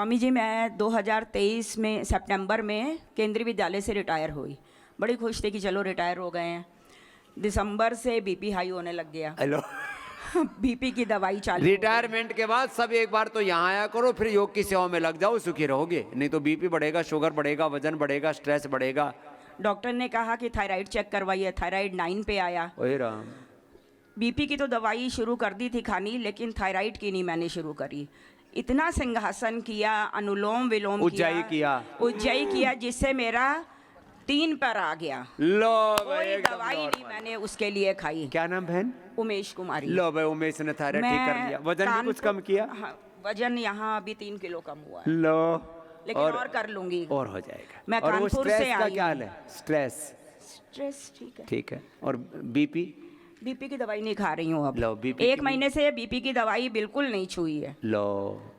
स्वामी जी, मैं 2023 में सितंबर में केंद्रीय विद्यालय से रिटायर हुई। बड़ी खुश थी कि चलो रिटायर हो गए हैं। दिसंबर से बीपी हाई होने लग गया। हेलो, बीपी की दवाई चालू। रिटायरमेंट के बाद सब एक बार तो यहाँ आया करो, फिर योग की सेवा में लग जाओ, सुखी रहोगे। नहीं तो बीपी बढ़ेगा, शुगर बढ़ेगा, वजन बढ़ेगा, स्ट्रेस बढ़ेगा। डॉक्टर ने कहा कि थायराइड चेक करवाइए, थायराइड 9 पे आया। ओए राम। बीपी की तो दवाई शुरू कर दी थी खानी, लेकिन थायराइड की नहीं मैंने शुरू करी। इतना सिंहासन किया, अनुलोम विलोम उज्जाई किया, जिससे मेरा 3 पर आ गया। लो भाई, कोई एकदम दवाई नहीं नॉर्मल। मैंने उसके लिए खाई। क्या नाम बहन? उमेश कुमारी। लो भाई, उमेश ने थायराइड ठीक कर लिया। वजन भी कुछ कम किया? हाँ, वजन यहाँ अभी 3 किलो कम हुआ है। लो, लेकिन और कर लूंगी। और हो जाएगा। मैं और वो कानपुर स्ट्रेस से का आई क्या हूँ। हाल है? स्ट्रेस ठीक है। ठीक है। और बीपी? बीपी की दवाई नहीं खा रही हूँ अब। लो, बीपी 1 महीने से बीपी की दवाई बिल्कुल नहीं छुई है। लो,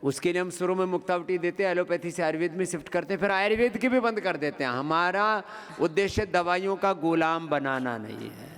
उसके लिए हम शुरू में मुक्तावटी देते हैं, एलोपैथी से आयुर्वेद में शिफ्ट करते हैं, फिर आयुर्वेद की भी बंद कर देते हैं। हमारा उद्देश्य दवाइयों का गुलाम बनाना नहीं है।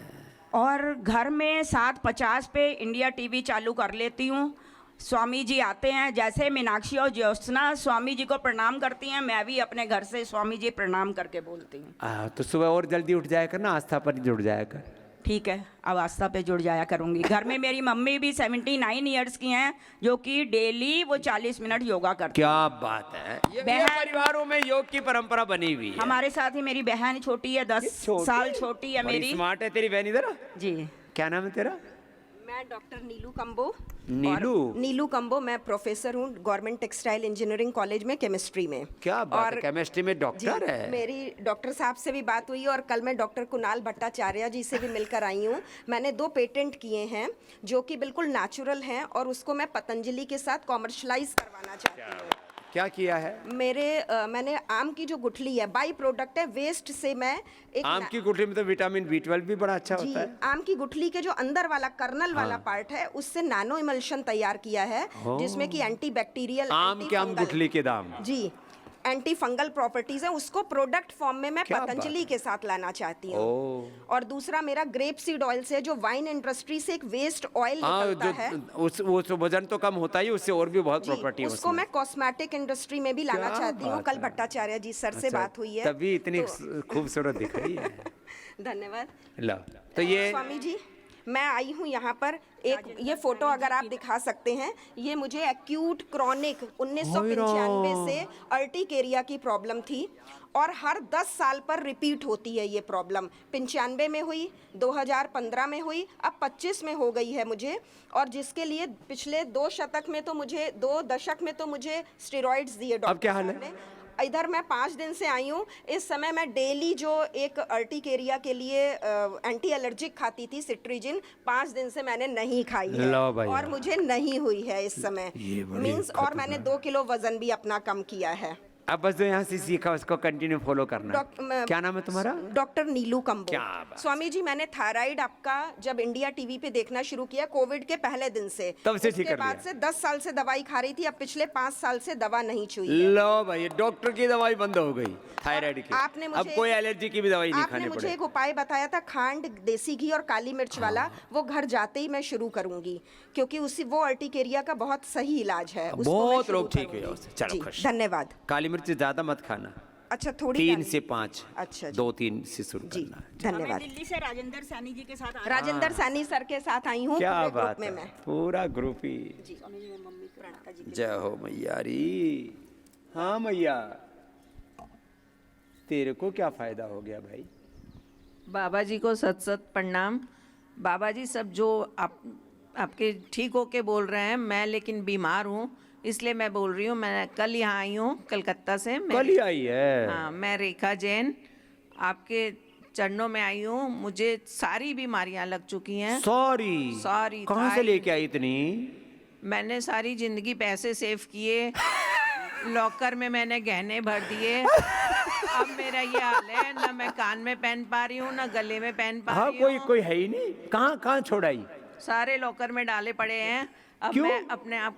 और घर में 7:50 पे इंडिया टीवी चालू कर लेती हूँ। स्वामी जी आते हैं, जैसे मीनाक्षी और ज्योत्सना स्वामी जी को प्रणाम करती हैं, मैं भी अपने घर से स्वामी जी प्रणाम करके बोलती हूँ। तो सुबह और जल्दी उठ जाया कर ना, आस्था पर जुड़ जाया कर। ठीक है, अब आस्था पे जुड़ जाया करूंगी। घर में मेरी मम्मी भी 79 ईयर्स की हैं, जो कि डेली वो 40 मिनट योगा करती हैं। क्या बात है। ये परिवारों में योग की परंपरा बनी हुई है। हमारे साथ ही मेरी बहन छोटी है, 10 साल छोटी है मेरी। स्मार्ट है तेरी बहन। इधर जी। क्या नाम है तेरा? मैं डॉक्टर नीलू कंबो। नीलू कंबो, मैं प्रोफेसर हूँ गवर्नमेंट टेक्सटाइल इंजीनियरिंग कॉलेज में केमिस्ट्री में। क्या बात है, केमिस्ट्री में डॉक्टर है। मेरी डॉक्टर साहब से भी बात हुई और कल मैं डॉक्टर कुणाल भट्टाचार्य जी से भी मिलकर आई हूँ। मैंने 2 पेटेंट किए हैं जो कि बिल्कुल नेचुरल हैं और उसको मैं पतंजलि के साथ कॉमर्शलाइज करवाना चाहती हूँ। क्या किया है? मैंने आम की जो गुठली है, बाई प्रोडक्ट है, वेस्ट से मैं एक आम की गुठली में तो विटामिन B12 भी बड़ा अच्छा होता है। आम की गुठली के जो अंदर वाला कर्नल वाला पार्ट है, उससे नैनो इमल्शन तैयार किया है, जिसमें कि एंटी बैक्टीरियल, आम के आम गुठली के दाम जी एंटी फंगल प्रॉपर्टीज है, उसको प्रोडक्ट फॉर्म में मैं पतंजलि के साथ लाना चाहती हूँ। और दूसरा मेरा ग्रेप सीड ऑयल से, जो वाइन इंडस्ट्री से एक वेस्ट ऑयल निकलता है, वो वजन तो कम होता ही, उससे और भी बहुत प्रॉपर्टी है उसको मैं कॉस्मेटिक इंडस्ट्री में भी लाना चाहती हूँ। कल भट्टाचार्य जी सर से बात हुई है, तभी इतनी खूबसूरत दिख रही है। धन्यवाद। लो, तो ये स्वामी जी, मैं आई हूँ यहाँ पर। एक ये फोटो अगर आप दिखा सकते हैं, ये मुझे एक्यूट क्रॉनिक 1995 से अर्टिकेरिया की प्रॉब्लम थी और हर 10 साल पर रिपीट होती है ये प्रॉब्लम। 95 में हुई, 2015 में हुई, अब 25 में हो गई है मुझे। और जिसके लिए पिछले 2 दशक में तो मुझे स्टेरॉइड्स दिए डॉक्टर। अब क्या हाल है? इधर मैं 5 दिन से आई हूँ। इस समय मैं डेली जो एक अर्टिकेरिया के लिए एंटी एलर्जिक खाती थी, सिट्रीजिन, 5 दिन से मैंने नहीं खाई है और मुझे नहीं हुई है इस समय। मींस और मैंने 2 किलो वजन भी अपना कम किया है। अब बस जो यहाँ से सीखा उसको कंटिन्यू फॉलो करना। क्या नाम है तुम्हारा? डॉक्टर नीलू कंबो। स्वामी जी, मैंने थायराइड आपका जब इंडिया टीवी पे देखना शुरू किया कोविड के पहले दिन से, तब से ठीक कर लिया। उसके बाद से 10 साल से दवाई खा रही थी, अब पिछले 5 साल से दवा नहीं छुई है। लो भाई, डॉक्टर की दवाई बंद हो गई थायराइड की। आपने मुझे अब कोई एलर्जी की भी दवाई नहीं खानी आपने मुझे पड़ेगी। एक उपाय बताया था, खांड, देसी घी और काली मिर्च वाला, वो घर जाते ही मैं शुरू करूंगी, क्योंकि वो अर्टिकेरिया का बहुत सही इलाज है। बहुत लोग ठीक हुए उससे। चलो, धन्यवाद। काली मिर्च ज्यादा मत खाना। अच्छा, थोड़ी 3 से 5। अच्छा, 2-3 से शुरू करना। धन्यवाद। दिल्ली से राजेंद्र सैनी जी के साथ राजेंद्र सैनी सर के साथ आई हूँ। क्या पूरे बात ग्रुप में है, मैं। पूरा ग्रुप ही। जय हो मैया री। हाँ मैया, तेरे को क्या फायदा हो गया भाई? बाबा जी को सत सत प्रणाम। बाबा जी, सब जो आपके ठीक होके बोल रहे हैं, मैं लेकिन बीमार हूँ, इसलिए मैं बोल रही हूँ। मैं कल यहाँ आई हूँ कलकत्ता से। कल ही आई है? हाँ, मैं रेखा जैन, आपके चरणों में आई हूँ। मुझे सारी बीमारियाँ लग चुकी हैं। सॉरी कहाँ से लेके आई इतनी? मैंने सारी जिंदगी पैसे सेव किए, लॉकर में मैंने गहने भर दिए। अब मेरा ये हाल है, ना मैं कान में पहन पा रही हूँ, ना गले में पहन पा रही हूँ। कोई है ही नहीं। कहाँ छोड़ाई? सारे लॉकर में डाले पड़े हैं। अब क्यों? मैं अपने आप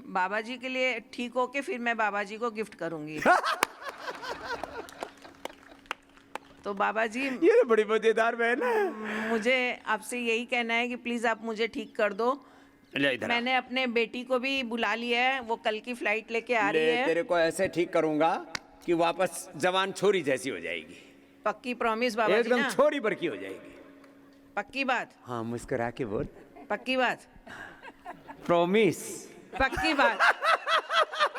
बाबा जी के लिए ठीक होके फिर मैं बाबा जी को गिफ्ट करूंगी। तो बाबा जी, ये बड़ी मजेदार बहन है। मुझे आपसे यही कहना है कि प्लीज आप मुझे ठीक कर दो, ले इधर आ। मैंने अपने बेटी को भी बुला लिया है, वो कल की फ्लाइट लेके आ रही ले है। तेरे को ऐसे ठीक करूंगा कि वापस जवान छोरी जैसी हो जाएगी, पक्की प्रॉमिस बाबा जी एकदम ना? छोरी भर की हो जाएगी। पक्की बात? हाँ मुस्कुरा के बोल, पक्की बात? प्रॉमिस। पक्की बात।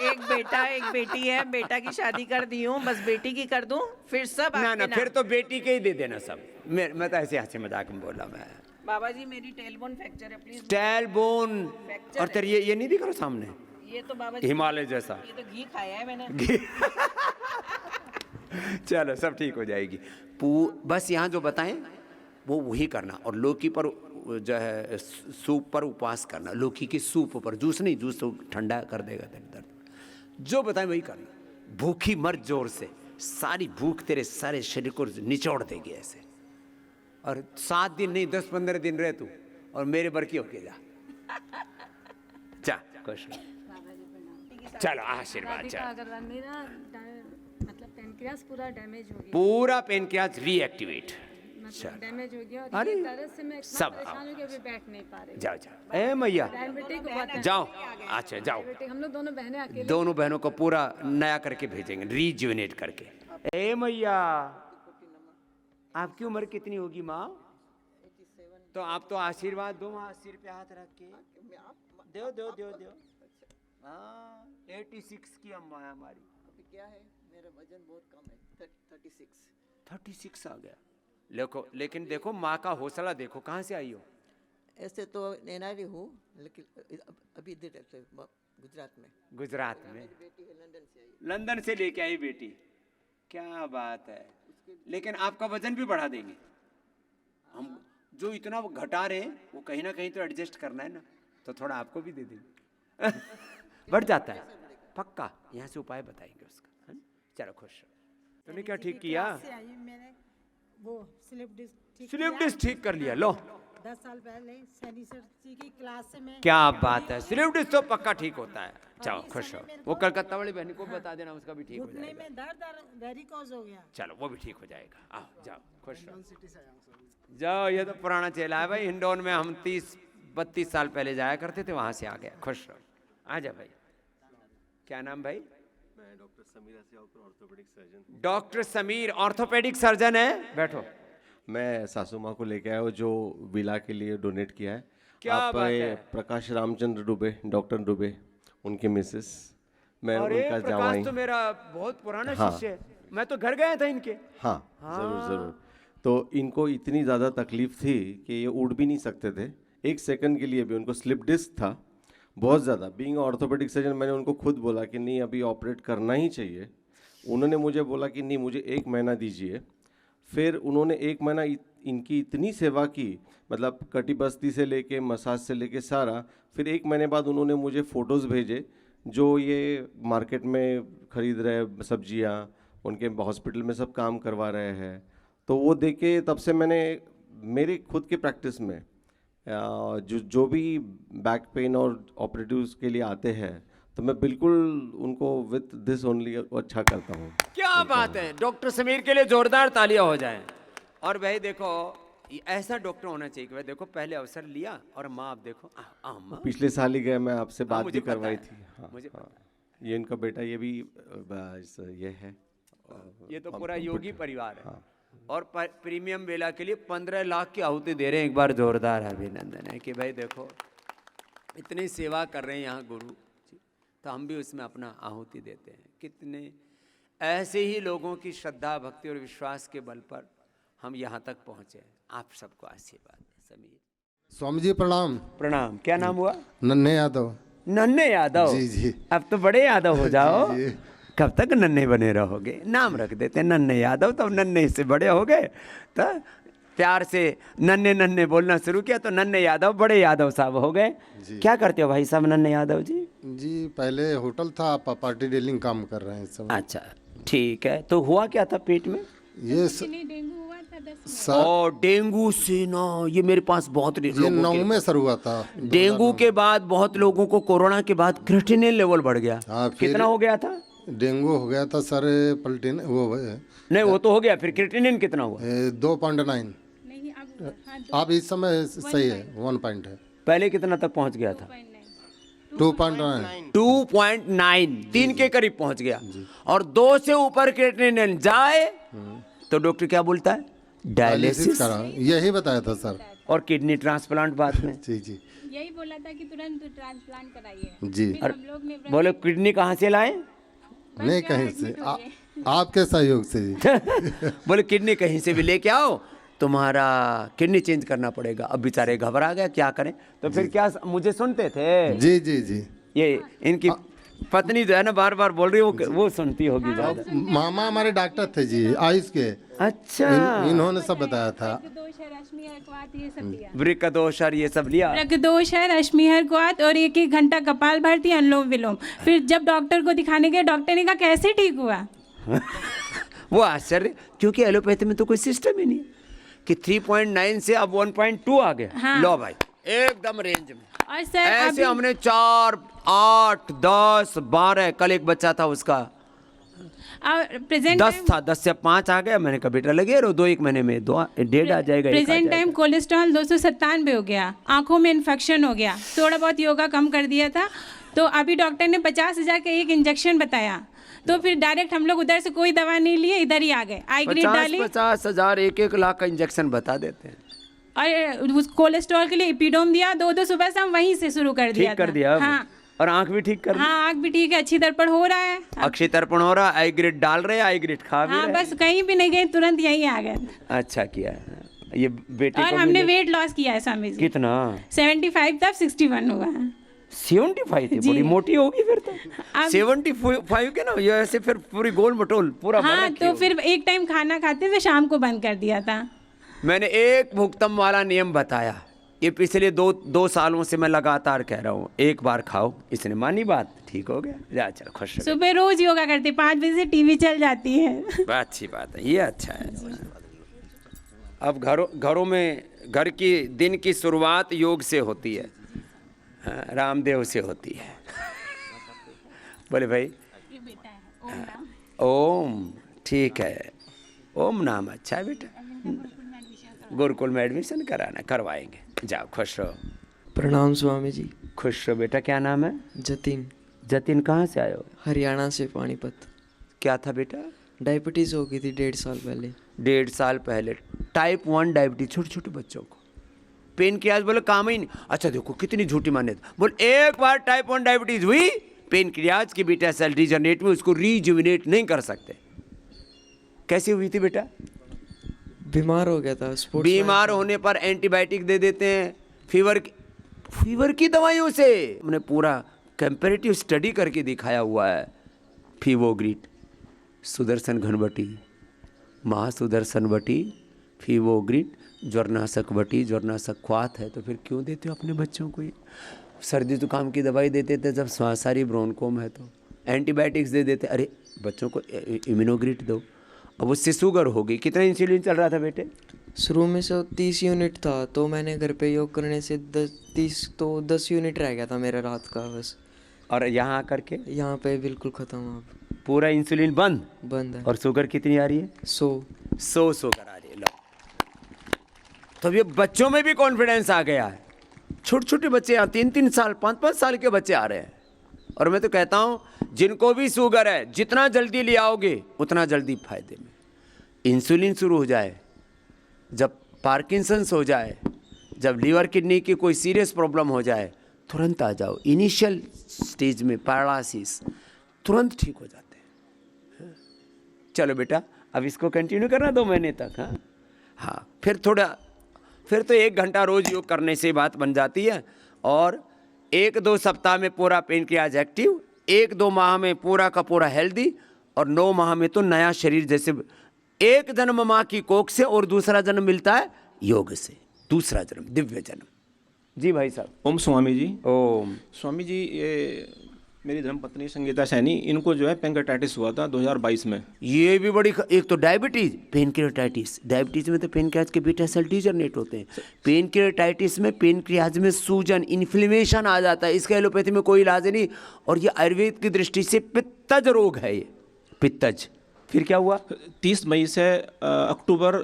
एक बेटा एक बेटी है, बेटा की शादी कर दी हूँ, बस बेटी की कर दूं, फिर सब ना आपके ना, फिर नाम। तो बेटी के ही दे देना सब। मैं तो ऐसे हंसी मजाक में बोला मैं। बाबा जी मेरी टेलबोन फ्रैक्चर है, प्लीज। टेलबोन। फ्रैक्चर और तेरे ये नहीं दिख रहा सामने, ये तो बाबा जी, हिमालय जैसा। ये तो घी खाया है मैंने। चलो सब ठीक हो जाएगी। बस यहाँ जो बताएं वो वही करना, और लौकी पर जो है सूप पर उपवास करना, लौकी की सूप पर, जूस नहीं, जूस तो ठंडा कर देगा तेरे दर्द। जो बताएं वही करना। भूखी मर जोर से, सारी भूख तेरे सारे शरीर को निचोड़ देगी ऐसे। और 7 दिन नहीं 10-15 दिन रहे तू, और मेरे बरकी होके जा खुश रहो। चलो आशीर्वाद। चलो मेरा मतलब पेनक्रियास पूरा डैमेज हो गया, पूरा पेनक्रियास रीएक्टिवेट। मतलब डैमेज हो गया, और अरे, ये दर्द से मैं इतना सब परेशान हूँ कि अभी बैठ नहीं पा रही। जाओ जाओ, ए मैया डायबिटिक बहुत है। जाओ। अच्छा जाओ, डायबिटिक हम लोग दोनों बहनें अकेले। दोनों बहनों को पूरा नया करके भेजेंगे, रीजुवेनेट करके। ए मैया आपकी उम्र कितनी होगी माँ? तो आप तो आशीर्वाद दो वहाँ सिर पे हाथ रख के। दो दो दो दो। हाँ 86 की अम्मा है हमारी। अभी क्या है, मेरा वजन बहुत कम है, 36 आ गया। लेकिन देखो माँ का हौसला देखो, कहाँ से आई हो? ऐसे तो एनआरआई हूँ, लेकिन अभी इधर रहते हैं, गुजरात में। गुजरात में। बेटी है लंदन से आई। लंदन से लेके आई बेटी, क्या बात है। लेकिन आपका वजन भी बढ़ा देंगे हम, जो इतना वो घटा रहे हैं वो कहीं ना कहीं तो एडजस्ट करना है ना, तो थोड़ा आपको भी दे देंगे। बढ़ जाता है पक्का, यहाँ से उपाय बताएंगे उसका, है ना? चलो खुश रहो। तूने क्या ठीक किया? मैंने वो स्लिप डिस्क स्लिप डिस्क ठीक कर लिया। लो 10 साल पहले सैनी सर जी की क्लास से मैं क्या बात है, स्लिप डिस्क तो पक्का ठीक होता है। चलो खुश रहो। वो कलकत्ता वाली बहन को बता देना, उसका भी ठीक हो घुटने जाएगा। में दर्द वेरिकोज हो गया। चलो वो भी ठीक हो जाएगा। आओ जाओ खुश रहो। जाओ, ये तो पुराना चेला है भाई। हिंडौन में हम 30-32 साल पहले जाया करते थे, वहां से आ गया। खुश रहो, आ जा भाई। क्या नाम भाई? मैं doctor Sameer Sialpur, orthopaedic surgeon. Doctor Sameer orthopaedic surgeon है। बैठो। मैं सासू माँ को लेके आया हूँ जो विला के लिए डोनेट किया है। क्या आप बात है। प्रकाश रामचंद्र डुबे, डॉक्टर डुबे, उनके मिसेस, मैं अरे उनका प्रकाश जावाई। तो मेरा बहुत पुराना हाँ। शिष्य है, मैं तो घर गया था इनके। हाँ ज़रूर ज़रूर। तो इनको इतनी ज़्यादा तकलीफ थी कि ये उड़ भी नहीं सकते थे, 1 सेकंड के लिए भी। उनको स्लिप डिस्क था बहुत ज़्यादा। बीइंग ऑर्थोपेडिक सर्जन मैंने उनको खुद बोला कि नहीं अभी ऑपरेट करना ही चाहिए। उन्होंने मुझे बोला कि नहीं मुझे 1 महीना दीजिए। फिर उन्होंने 1 महीना इनकी इतनी सेवा की, मतलब कटी बस्ती से लेके मसाज से लेके सारा। फिर 1 महीने बाद उन्होंने मुझे फ़ोटोज़ भेजे जो ये मार्केट में ख़रीद रहे सब्जियां, उनके हॉस्पिटल में सब काम करवा रहे हैं। तो वो देख के तब से मैंने मेरे खुद के प्रैक्टिस में जो भी बैक पेन और ऑपरेटिव्स के लिए आते हैं तो मैं बिल्कुल उनको विथ दिस ओनली अच्छा करता हूँ। क्या बात है, डॉक्टर समीर के लिए जोरदार तालियां हो जाएं। और भाई देखो ये ऐसा डॉक्टर होना चाहिए कि भाई देखो पहले अवसर लिया, और माँ आप देखो माँ पिछले साल ही गए, मैं आपसे बात मुझे भी करवाई पता है, थी। हाँ, मुझे हाँ। ये इनका बेटा, ये भी ये है। ये तो पूरा योगी परिवार है। हाँ। और प्रीमियम वेला के लिए 15 लाख की आहुति दे रहे हैं। एक बार जोरदार अभिनंदन है कि भाई देखो इतनी सेवा कर रहे हैं यहाँ गुरु जी, तो हम भी उसमें अपना आहुति देते हैं। कितने ऐसे ही लोगों की श्रद्धा भक्ति और विश्वास के बल पर हम यहाँ तक पहुँचे। आप सबको आशीर्वाद दें। समीर स्वामी जी प्रणाम। प्रणाम। क्या नाम हुआ? नन्हे यादव। नन्हे यादव। जी जी। अब तो बड़े यादव हो जाओ। जी, जी। कब तक नन्हे बने रहोगे? नाम रख देते हैं नन्हे यादव, तो नन्हे से बड़े हो गए, तो प्यार से नन्हे नन्हे बोलना शुरू किया तो नन्हे यादव बड़े यादव साहब हो गए। क्या करते हो भाई साहब नन्हे यादव जी? जी पहले होटल था, पार्टी डीलिंग काम कर रहे हैं सब। अच्छा ठीक है। तो हुआ क्या था पेट में? ये डेंगू हुआ था 10 सर, और डेंगू से ना, ये मेरे पास बहुत ये लोगों 9 के में सर हुआ था। डेंगू के बाद बहुत लोगों को कोरोना के बाद क्रिएटिनिन लेवल बढ़ गया। हाँ, फिर कितना हो गया था? डेंगू हो गया था सर, पलटिन वो नहीं वो तो हो गया, फिर क्रिएटिनिन कितना हुआ? 2.9। नहीं अब हाँ, अब इस समय सही है, 1 पॉइंट है। पहले कितना तक पहुंच गया था? 2.9 2.9, 3 के करीब पहुंच गया। और 2 से ऊपर क्रिएटिनिन जाए तो डॉक्टर क्या बोलता है? डायलिसिस करा, यही बताया था सर। और किडनी ट्रांसप्लांट बाद में। जी जी यही बोला था कि तुरंत ट्रांसप्लांट कराइए। जी। फिर हम लोग ने बोले किडनी कहाँ से लाए? नहीं कहीं से आपके सहयोग से जी। बोले किडनी कहीं से भी लेके आओ, तुम्हारा किडनी चेंज करना पड़ेगा। अब बेचारे घबरा गए, क्या करें? तो फिर क्या मुझे सुनते थे? जी जी जी। ये इनकी पत्नी जो है ना बार बार बोल रही है, वो सुनती होगी ज्यादा। मामा हमारे डॉक्टर थे जी, आयुष के। अच्छा, इन्होंने सब बताया था। दोष है, रश्मि है, क्वात, ये सब लिया। वृक्क दोष और ये सब लिया। रक्त दोष है, रश्मि है, क्वात और 1-1 घंटा कपाल भारती, अनुलोम विलोम। फिर जब डॉक्टर को दिखाने गए, डॉक्टर ने कहा कैसे ठीक हुआ? वो आश्चर्य, क्योंकि एलोपैथी में तो कोई सिस्टम ही नहीं है कि 3.9 से अब 1.2 आ गया। हाँ। लो भाई, एकदम रेंज में। और सर ऐसे हमने 4, 8, 10, 12, कल एक बच्चा था उसका प्रेजेंट 10 था, 10 से 5 आ गया। मैंने कहा बेटा लगे रहो, 2-1 महीने में 1.5 आ जाएगा। प्रेजेंट टाइम कोलेस्ट्रॉल 297 हो गया, आंखों में इन्फेक्शन हो गया, थोड़ा बहुत योगा कम कर दिया था। तो अभी डॉक्टर ने 50,000 का एक इंजेक्शन बताया, तो फिर डायरेक्ट हम लोग उधर से कोई दवा नहीं लिए, इधर ही आ गए। आई ग्रेड डाली, 50,000 1-1 लाख का इंजेक्शन बता देते हैं। और उस कोलेस्ट्रॉल के लिए एपिडोम दिया, 2-2 सुबह शाम वहीं से शुरू कर दिया। ठीक कर दिया। हाँ, और आंख भी ठीक कर दी। हाँ आँख भी ठीक है, अच्छी दर्पण हो रहा है। अक्षय तर्पण हो रहा, आई ग्रेड डाल रहे, आई ग्रेड खा भी हाँ, रहे। बस कहीं भी नहीं गए, तुरंत यहीं आ गए। अच्छा किया। ये बेटे और को हमने मिले- वेट लॉस किया है स्वामी जी। कितना? 75 था, 61 हुआ है। 75 थी, जी। बड़ी मोटी होगी फिर तो। अब- 75 के ना, ये ऐसे फिर पूरी गोल मटोल पूरा हाँ, बड़ा तो फिर एक टाइम खाना खाते थे, शाम को बंद कर दिया था। मैंने एक भुगतम वाला नियम बताया, ये पिछले 2 सालों से मैं लगातार कह रहा हूँ, एक बार खाओ। इसने मानी बात, ठीक हो गया। जा चल, खुश रहो। सुबह रोज योगा करते, 5 बजे से टीवी चल जाती है। अच्छी बात है, ये अच्छा है। अब घरों में घर की दिन की शुरुआत योग से होती है। हाँ, रामदेव से होती है। बोले भाई ओम, ठीक है, ओम नाम अच्छा है बेटा। गुरुकुल में एडमिशन कराना, करवाएंगे। जाओ, खुश रहो। प्रणाम स्वामी जी। खुश रहो बेटा। क्या नाम है? जतिन। जतिन, कहाँ से आए हो? हरियाणा से, पानीपत। क्या था बेटा? डायबिटीज़ हो गई थी 1.5 साल पहले। 1.5 साल पहले टाइप 1 डायबिटीज, छोटे छोटे बच्चों को। पेन क्रियाज बोले काम ही नहीं। अच्छा देखो कितनी झूठी मान्यता। बोल एक बार टाइप 1 डायबिटीज हुई, पेन क्रियाज की बीटा सेल रीजनरेट में उसको रीजुविनेट नहीं कर सकते। कैसे हुई थी बेटा? बीमार हो गया था। बीमार होने पर एंटीबायोटिक दे देते हैं, फीवर की दवाइयों से। हमने पूरा कंपैरेटिव स्टडी करके दिखाया हुआ है। फीवोग्रिट, सुदर्शन घनवटी, महासुदर्शन वटी, फीवोग्रिट, ज्वरनाशक वटी, ज्वरनाशक क्वाथ है। तो फिर क्यों देते हो अपने बच्चों को ये? सर्दी जुकाम की दवाई देते थे जब श्वासारी ब्रोनकोम है, तो एंटीबायोटिक्स दे देते। अरे बच्चों को इम्यूनोग्रिट दो। अब उससे शुगर हो गई। कितना इंसुलिन चल रहा था बेटे? शुरू में से 30 यूनिट था, तो मैंने घर पे योग करने से 10 यूनिट रह गया था मेरा रात का बस। और यहाँ आकर के यहाँ पे बिल्कुल ख़त्म अब। पूरा इंसुलिन बंद है। और शुगर कितनी आ रही है? 100 शुगर आ रही है। लो, तो ये बच्चों में भी कॉन्फिडेंस आ गया है। छोटे छोटे बच्चे यहाँ 3-3 साल 5-5 साल के बच्चे आ रहे हैं। और मैं तो कहता हूँ जिनको भी शुगर है, जितना जल्दी ले आओगे उतना जल्दी फायदे में। इंसुलिन शुरू हो जाए, जब पार्किंसंस हो जाए, जब लीवर किडनी की कोई सीरियस प्रॉब्लम हो जाए, तुरंत आ जाओ। इनिशियल स्टेज में पैरालिसिस तुरंत ठीक हो जाते हैं। चलो बेटा, अब इसको कंटिन्यू करना 2 महीने तक। हाँ, फिर तो 1 घंटा रोज योग करने से बात बन जाती है। और 1-2 सप्ताह में पूरा पेनक्रियाज एक्टिव, 1-2 माह में पूरा का पूरा हेल्दी, और 9 माह में तो नया शरीर। जैसे एक जन्म माँ की कोख से और दूसरा जन्म मिलता है योग से, दूसरा जन्म, दिव्य जन्म। जी भाई साहब। ओम स्वामी जी। ओम स्वामी जी, ये मेरी धर्मपत्नी संगीता सैनी, इनको जो है पेनक्रियाटाइटिस हुआ था 2022 में। ये भी बड़ी एक तो डायबिटीज, पेनक्रियाटाइटिस। डायबिटीज में तो पेनक्रियाज के बीटा सेल डीजनरेट होते हैं। पेनक्रियाटाइटिस में पेनक्रियाज में सूजन, इन्फ्लेमेशन आ जाता है। इसका एलोपैथी में कोई इलाज नहीं। और ये आयुर्वेद की दृष्टि से पित्तज रोग है। ये पित्तज। फिर क्या हुआ? 30 मई से अक्टूबर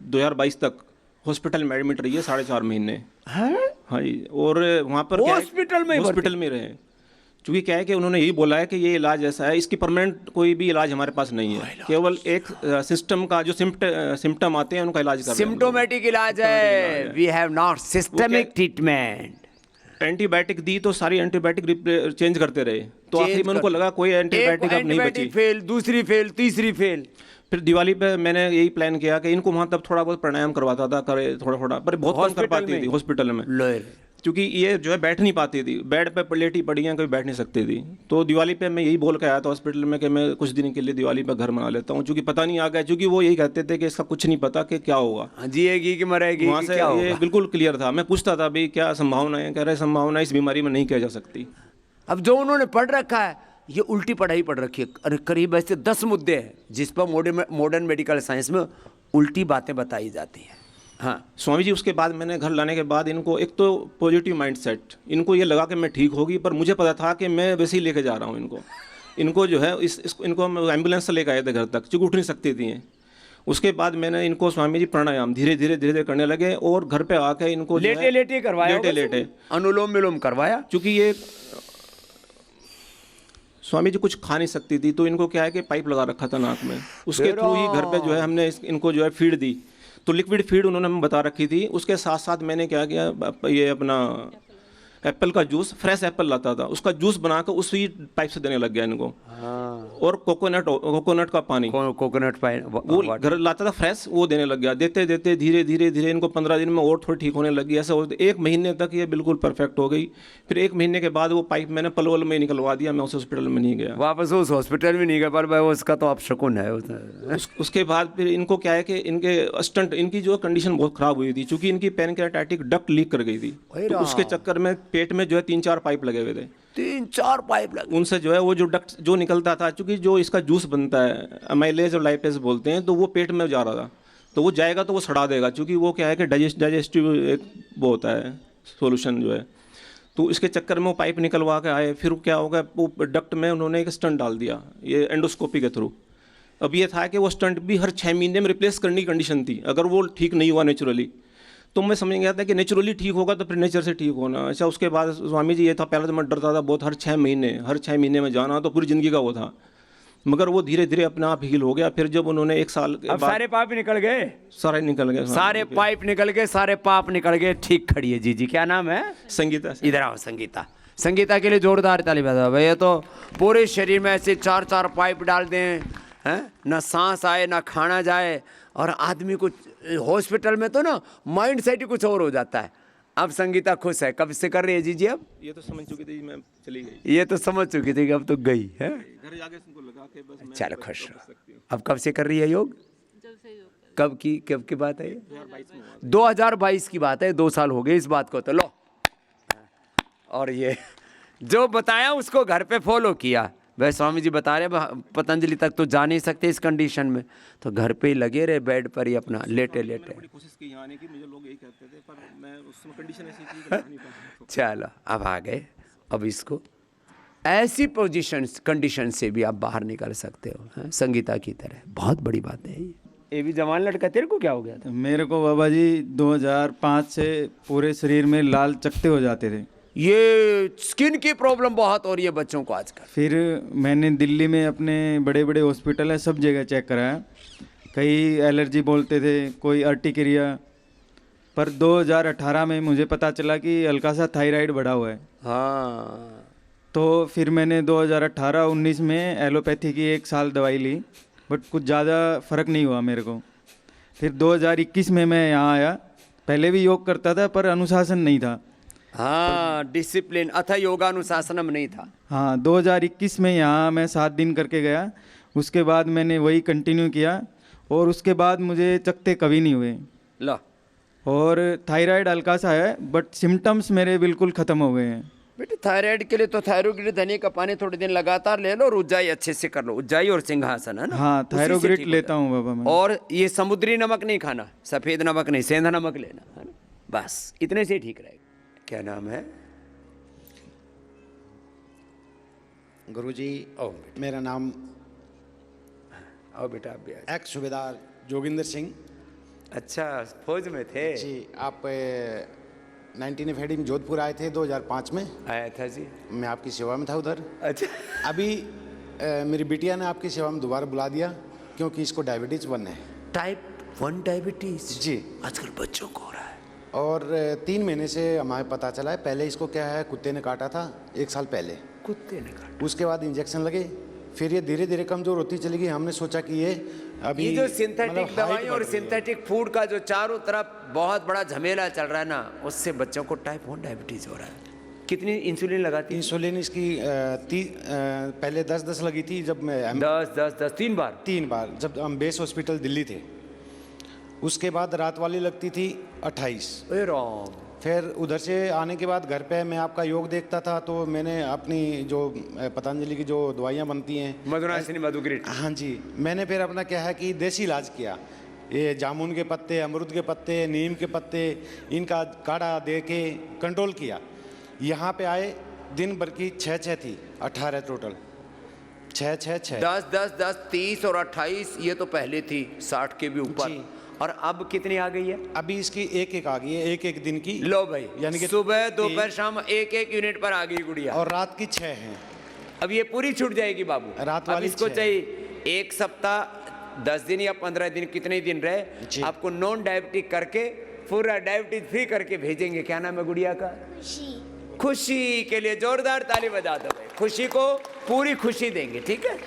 2022 तक हॉस्पिटल में एडमिट रही है 4.5 महीने। है हाँ जी, और वहाँ पर क्या है- हॉस्पिटल में ही भर्ती? हॉस्पिटल में रहे। क्योंकि क्या है कि उन्होंने यही बोला है कि ये इलाज ऐसा है, इसकी परमानेंट कोई भी इलाज हमारे पास नहीं है, केवल एक सिस्टम का जो सिम्टम आते हैं उनका इलाज कर रहे हैं हम लोग। सिम्टोमेटिक इलाज है, we have not systemic treatment. Antibiotic दी तो सारी एंटीबायोटिक चेंज करते रहे, तो आखिर में उनको लगा कोई एंटीबायोटिक अब नहीं बची। फेल, दूसरी फेल, तीसरी फेल। फिर दिवाली पे मैंने यही प्लान किया कि इनको वहाँ तब थोड़ा बहुत प्राणायाम करवाता था, करे थोड़ा थोड़ा, पर बहुत कम कर पाती थी हॉस्पिटल में, क्योंकि ये जो है बैठ नहीं पाती थी, बेड पे लेटी पड़ी हैं, कभी बैठ नहीं सकती थी। तो दिवाली पे मैं यही बोल के आया था हॉस्पिटल में कि मैं कुछ दिन के लिए दिवाली पे घर मना लेता हूँ, क्योंकि पता नहीं आ गया, क्योंकि वो यही कहते थे कि इसका कुछ नहीं पता कि क्या होगा, जिएगी कि मरेगी, वहाँ से ये बिल्कुल क्लियर था। मैं पूछता था भाई क्या संभावना है, कह रहे संभावना इस बीमारी में नहीं कह जा सकती। अब जो उन्होंने पढ़ रखा है, ये उल्टी पढ़ाई पढ़ रखी है। अरे करीब ऐसे 10 मुद्दे हैं जिस पर मॉडर्न मेडिकल साइंस में उल्टी बातें बताई जाती हैं। हाँ स्वामी जी, उसके बाद मैंने घर लाने के बाद इनको एक तो पॉजिटिव माइंडसेट, इनको ये लगा कि मैं ठीक होगी, पर मुझे पता था कि मैं वैसे ही लेके जा रहा हूँ इनको जो है इनको हम एम्बुलेंस से लेकर आए थे घर तक, क्योंकि उठ नहीं सकती थी। उसके बाद मैंने इनको स्वामी जी प्राणायाम धीरे धीरे करने लगे, और घर पे आके इनको लेटे करवाया, लेटे अनुलोम विलोम करवाया, क्योंकि ये स्वामी जी कुछ खा नहीं सकती थी, तो इनको क्या है कि पाइप लगा रखा था नाक में, उसके थ्रू ही घर पे जो है हमने इनको जो है फीड दी। तो लिक्विड फीड उन्होंने हमें बता रखी थी। उसके साथ साथ मैंने क्या किया, ये अपना एप्पल का जूस, फ्रेश एप्पल लाता था, उसका जूस बनाकर उसी पाइप से देने लग गया इनको। और कोकोनट का पानी, कोकोनट वो घर लाता था फ्रेश, वो देने लग गया। देते देते धीरे धीरे इनको 15 दिन में और थोड़ी ठीक होने लगी। ऐसा होते 1 महीने तक ये बिल्कुल परफेक्ट हो गई। फिर 1 महीने के बाद वो पाइप मैंने पलवल में निकलवा दिया, मैं उस हॉस्पिटल में नहीं गया, वापस उस हॉस्पिटल में नहीं गया, पर भाई उसका तो आप शकुन है। उसके बाद फिर इनको क्या है कि इनके स्टंट, इनकी जो कंडीशन बहुत खराब हुई थी, क्योंकि इनकी पैनक्रियाटाइटिक डक्ट लीक कर गई थी, तो उसके चक्कर में पेट में जो है 3-4 पाइप लगे हुए थे, 3-4 पाइप लगे। उनसे जो है वो जो डक्ट जो निकलता था, क्योंकि जो इसका जूस बनता है अमाइलेज और लाइपेज बोलते हैं, तो वो पेट में जा रहा था, तो वो जाएगा तो वो सड़ा देगा, क्योंकि वो क्या है कि डाइजेस्टिव एक वो होता है सॉल्यूशन जो है। तो इसके चक्कर में वो पाइप निकलवा के आए। फिर क्या होगा, वो डक्ट में उन्होंने एक स्टंट डाल दिया, ये एंडोस्कोपी के थ्रू। अब ये था कि वो स्टंट भी हर 6 महीने में रिप्लेस करने की कंडीशन थी, अगर वो ठीक नहीं हुआ नेचुरली। तो मैं समझ गया था कि नेचुरली ठीक होगा तो फिर नेचर से ठीक होना। अच्छा, उसके बाद स्वामी जी ये था, पहले तो मैं डरता था बहुत, हर 6 महीने में जाना, तो पूरी ज़िंदगी का वो था, मगर वो धीरे धीरे अपने आप हील हो गया। फिर जब उन्होंने 1 साल के बाद सारे पाइप निकल गए, सारे निकल गए, सारे पाइप निकल गए, सारे पाप निकल गए। ठीक खड़ी है जी, क्या नाम है? संगीता। इधर आओ संगीता। संगीता के लिए जोरदार ताली बजाओ भाई। ये तो पूरे शरीर में ऐसे 4-4 पाइप डाल दें, हैं ना सांस आए ना खाना जाए, और आदमी को हॉस्पिटल में तो ना माइंड सेट ही कुछ और हो जाता है। अब संगीता खुश है, कब से कर रही है जी? अब ये तो समझ चुकी थी, मैं चली गई, ये तो समझ चुकी थी कि अब तो गई है, घर जाके उनको लगा के बस मैं चलो खुश हो। अब कब से कर रही है योग? कब की बात है? 2022 की बात है, 2 साल हो गए इस बात को। तो लो, और ये जो बताया उसको घर पे फॉलो किया। वह स्वामी जी बता रहे पतंजलि तक तो जा नहीं सकते इस कंडीशन में, तो घर पे ही लगे रहे, बेड पर ही अपना लेटे। बड़ी कोशिश की आने की, मुझे लोग यही कहते थे, पर मैं उस समय कंडीशन ऐसी थी कि नहीं पाता। चलो अब आ गए। अब इसको ऐसी कंडीशन से भी आप बाहर निकल सकते हो, हैं? संगीता की तरह। बहुत बड़ी बात है ये भी जवान लड़का। तेरे को क्या हो गया था? मेरे को बाबा जी 2005 से पूरे शरीर में लाल चकत्ते हो जाते थे। ये स्किन की प्रॉब्लम बहुत हो रही है बच्चों को आजकल। फिर मैंने दिल्ली में अपने बड़े बड़े हॉस्पिटल है, सब जगह चेक कराया। कई एलर्जी बोलते थे, कोई अर्टिकेरिया, पर 2018 में मुझे पता चला कि हल्का सा थायराइड बढ़ा हुआ है। हाँ, तो फिर मैंने 2018-19 में एलोपैथी की 1 साल दवाई ली, बट कुछ ज़्यादा फ़र्क नहीं हुआ मेरे को। फिर 2021 में मैं यहाँ आया। पहले भी योग करता था, पर अनुशासन नहीं था। हाँ, डिसिप्लिन अथा योगानुशासनम नहीं था। हाँ, 2021 में यहाँ मैं 7 दिन करके गया। उसके बाद मैंने वही कंटिन्यू किया, और उसके बाद मुझे चकत्ते कभी नहीं हुए। लो, और थायराइड हल्का सा है, बट सिम्टम्स मेरे बिल्कुल ख़त्म हो गए हैं। बेटे थायराइड के लिए तो थायरोग्रिड धनी का पानी थोड़े दिन लगातार ले लो, और उज्जाई अच्छे से कर लो। उज्जाई और सिंहासन है ना। हाँ, थायरोग्रिड लेता हूँ बाबा मैं। और ये समुद्री नमक नहीं खाना, सफ़ेद नमक नहीं, सेंधा नमक लेना, है ना। बस इतने से ठीक रहेगा। क्या नाम है? गुरुजी, मेरा नाम आओ बेटा, आप भी आओ। एक्स सूबेदार जोगिंदर सिंह। अच्छा, फौज में थे जी। आप 19 एफएडी में जोधपुर आए थे 2005 में। आया था जी। मैं आपकी सेवा में था उधर। अच्छा। अभी मेरी बिटिया ने आपकी सेवा में दोबारा बुला दिया क्योंकि इसको डायबिटीज़ 1 है। टाइप 1 डायबिटीज जी। आजकल बच्चों को हो रहा है। और 3 महीने से हमें पता चला है। पहले इसको क्या है, कुत्ते ने काटा था 1 साल पहले। कुत्ते ने काटा। उसके बाद इंजेक्शन लगे, फिर ये धीरे धीरे कमज़ोर होती चली गई। हमने सोचा कि ये अभी ये जो सिंथेटिक मतलब दवाई हाइट और बढ़ रही है। सिंथेटिक फूड का जो चारों तरफ बहुत बड़ा झमेला चल रहा है ना, उससे बच्चों को टाइप 1 डायबिटीज हो रहा है। कितनी इंसुलिन लगाती है? इंसुलिन इसकी पहले 10 लगी थी जब मैं 10 3 बार 3 बार जब हम बेस हॉस्पिटल दिल्ली थे। उसके बाद रात वाली लगती थी 28। ए राम। फिर उधर से आने के बाद घर पे मैं आपका योग देखता था, तो मैंने अपनी जो पतंजलि की जो दवाइयाँ बनती हैं, मधुनाशिनी मधुग्रिट, हाँ जी, मैंने फिर अपना क्या है कि देसी इलाज किया। ये जामुन के पत्ते, अमरूद के पत्ते, नीम के पत्ते, इनका काढ़ा दे के कंट्रोल किया। यहाँ पे आए, दिन भर की 6 थी, 18 टोटल। 6 10 30 और 28, ये तो पहले थी 60 के भी ऊपर। और अब कितनी आ गई है? अभी इसकी एक आ गई है, एक दिन की। लो भाई, यानी कि सुबह दोपहर शाम एक यूनिट पर आ गई गुड़िया। और रात की 6 है। अब ये पूरी छूट जाएगी बाबू। रात अब वाली इसको 6 चाहिए 1 सप्ताह 10 दिन या 15 दिन, कितने दिन रहे, आपको नॉन डायबिटिक करके पूरा डायबिटीज फ्री करके भेजेंगे। क्या नाम है गुड़िया का? खुशी के लिए जोरदार ताली बजा दो भाई। खुशी को पूरी खुशी देंगे, ठीक है।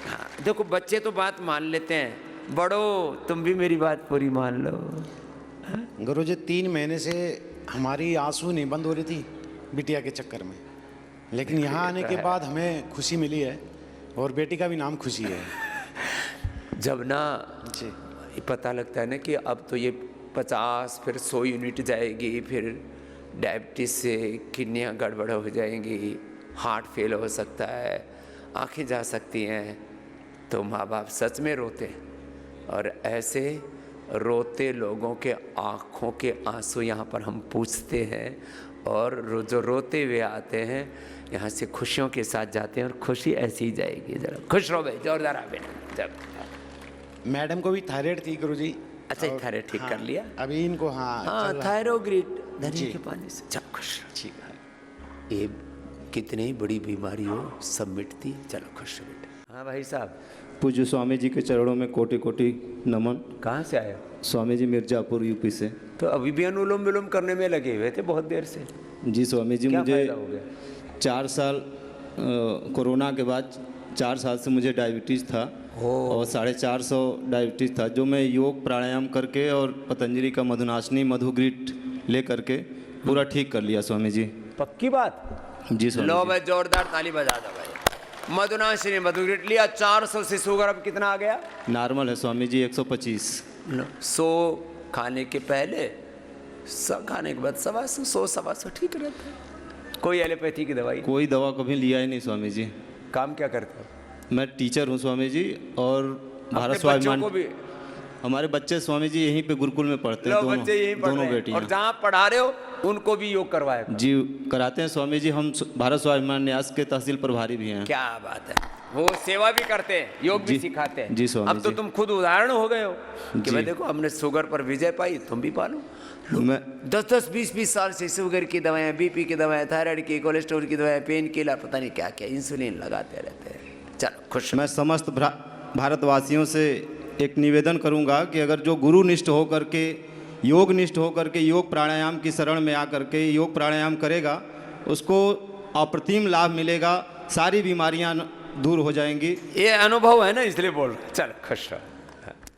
हाँ, देखो बच्चे तो बात मान लेते हैं, बड़ो तुम भी मेरी बात पूरी मान लो। गुरुजी 3 महीने से हमारी आंसू नहीं बंद हो रही थी बिटिया के चक्कर में, लेकिन यहाँ आने के बाद हमें खुशी मिली है, और बेटी का भी नाम खुशी है। जब ना जी पता लगता है ना कि अब तो ये 50 फिर 100 यूनिट जाएगी, फिर डायबिटीज से किडनियाँ गड़बड़ हो जाएंगी, हार्ट फेल हो सकता है, आंखें जा सकती हैं, तो माँ बाप सच में रोते हैं। और ऐसे रोते लोगों के आँखों के आंसू यहाँ पर हम पूछते हैं, और जो रोते हुए आते हैं यहाँ से खुशियों के साथ जाते हैं, और खुशी ऐसी ही जाएगी। जरा खुश रहो भाई, जोरदार आ बेटा। जब मैडम को भी थायराइड थी गुरुजी। अच्छा, थायराइड ठीक कर लिया अभी इनको? हाँ, थायरोग्रिड धनिया के पानी से। चल खुश रहो। ठीक है, ये कितनी बड़ी बीमारी हो सब मिटती। चलो खुश रहो बेटा। हाँ भाई साहब। पूज्य स्वामी जी के चरणों में कोटि कोटि नमन। कहाँ से आए? स्वामी जी मिर्जापुर यूपी से। तो अभी भी अनुलोम विलोम करने में लगे हुए थे बहुत देर से? जी स्वामी जी, क्या मुझे फायदा हो गया? 4 साल कोरोना के बाद 4 साल से मुझे डायबिटीज़ था, और 450 डायबिटीज़ था, जो मैं योग प्राणायाम करके और पतंजलि का मधुनाशिनी मधुग्रिट ले करके पूरा ठीक कर लिया स्वामी जी। पक्की बात? जी स्वामी लो जी। भाई, जोरदार ताली बजा दो भाई। मधुनाशिनी मधुग्रिट लिया, 400 से शुगर अब कितना आ गया? नॉर्मल है स्वामी जी, 125। 100 खाने के पहले, 100 खाने के बाद 125, 100 125 ठीक रहता है। कोई एलोपैथी की दवाई? कोई दवा कभी लिया ही नहीं स्वामी जी। काम क्या करते हो? मैं टीचर हूँ स्वामी जी, और भारत बच्चों स्वाभिमान को भी? हमारे बच्चे स्वामी जी यहीं पे गुरुकुल में पढ़ते हैं। बच्चे यहीं पढ़ दोनों रहे हैं। बेटियां। और जहाँ पढ़ा रहे हो उनको भी योग करवाया? जी कराते हैं स्वामी जी। हम भारत स्वाभिमान न्यास के तहसील प्रभारी भी हैं। क्या बात है, वो सेवा भी करते हैं, योग भी सिखाते हैं। जी स्वामी अब तो जी। तुम खुद उदाहरण हो गए हो कि जी। भाई देखो हमने शुगर पर विजय पाई, तुम भी पालो। मैं 10 20 साल से शुगर की दवाएं, बीपी की दवाएं, थायराइड की, कोलेस्ट्रॉल की दवाएं, पेन किलर, पता नहीं क्या क्या, इंसुलिन लगाते रहते हैं। चलो खुश। मैं समस्त भारतवासियों से एक निवेदन करूंगा कि अगर जो गुरु निष्ठ हो करके, योग निष्ठ हो करके योग प्राणायाम की शरण में आकर के योग प्राणायाम करेगा, उसको अप्रतिम लाभ मिलेगा, सारी बीमारियां दूर हो जाएंगी। ये अनुभव है ना, इसलिए बोल रहे। चल खुश रहो।